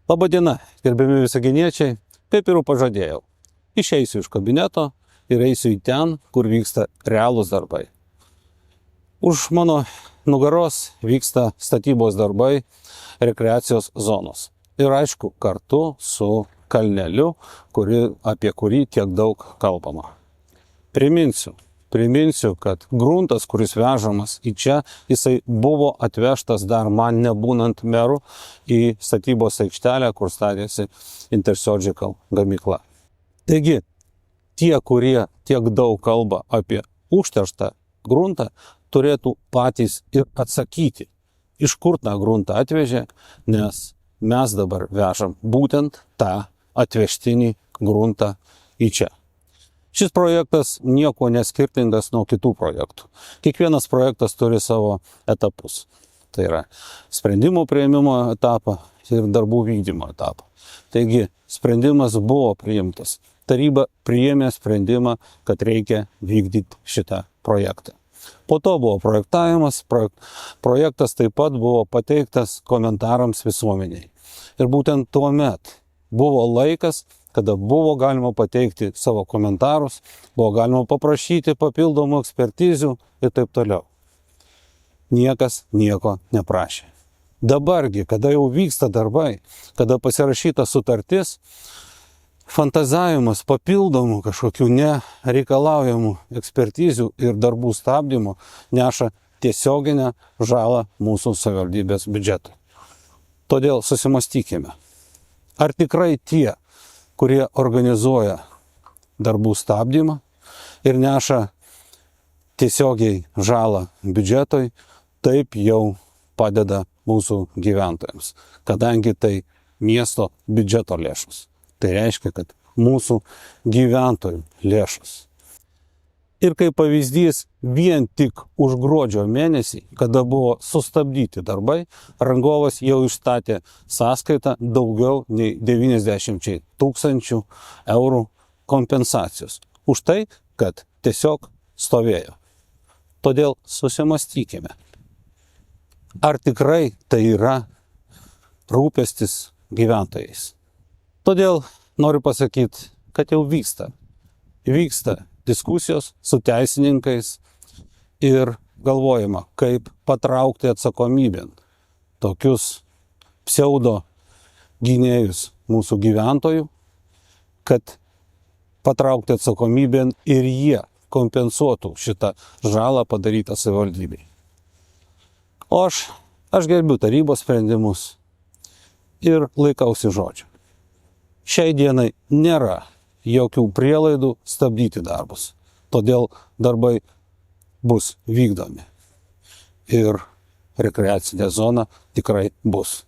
Labadiena, gerbiami visaginiečiai, kaip ir pažadėjau. Išeisiu iš kabineto ir eisiu į ten, kur vyksta realūs darbai. Už mano nugaros vyksta statybos darbai rekreacijos zonos. Ir aišku, kartu su kalneliu, apie kurį tiek daug kalbama. Priminsiu, kad gruntas, kuris vežamas į čia, jisai buvo atvežtas dar man nebūnant meru į statybos aikštelę, kur statėsi Intersurgical gamykla. Taigi, tie, kurie tiek daug kalba apie užterštą gruntą, turėtų patys ir atsakyti, iš kur tą gruntą atvežė, nes mes dabar vežam būtent tą atvežtinį gruntą į čia. Šis projektas nieko neskirtingas nuo kitų projektų. Kiekvienas projektas turi savo etapus. Tai yra sprendimų priėmimo etapą ir darbų vykdymo etapą. Taigi, sprendimas buvo priimtas. Taryba priėmė sprendimą, kad reikia vykdyti šitą projektą. Po to buvo projektavimas, projektas taip pat buvo pateiktas komentarams visuomeniai. Ir būtent tuomet buvo laikas, kada buvo galima pateikti savo komentarus, buvo galima paprašyti papildomų ekspertizių ir taip toliau. Niekas nieko neprašė. Dabargi, kada jau vyksta darbai, kada pasirašyta sutartis, fantazavimas papildomų kažkokių nereikalaujamų ekspertizių ir darbų stabdymo neša tiesioginę žalą mūsų savivaldybės biudžetui. Todėl susimastykime, ar tikrai tie, kurie organizuoja darbų stabdymą ir neša tiesiogiai žalą biudžetui, taip jau padeda mūsų gyventojams, kadangi tai miesto biudžeto lėšos. Tai reiškia, kad mūsų gyventojų lėšos. Ir kaip pavyzdys, vien tik už gruodžio mėnesį, kada buvo sustabdyti darbai, rangovas jau išstatė sąskaitą daugiau nei 90 000 eurų kompensacijos. Už tai, kad tiesiog stovėjo. Todėl susimastykime, ar tikrai tai yra rūpestis gyventojais. Todėl noriu pasakyti, kad jau vyksta diskusijos su teisininkais ir galvojama, kaip patraukti atsakomybėn tokius pseudo gynėjus mūsų gyventojų, kad patraukti atsakomybėn ir jie kompensuotų šitą žalą padarytą savivaldybei. O aš gerbiu tarybos sprendimus ir laikausi žodžio. Šiai dienai nėra jokių prielaidų stabdyti darbus. Todėl darbai bus vykdomi. Ir rekreacinė zona tikrai bus.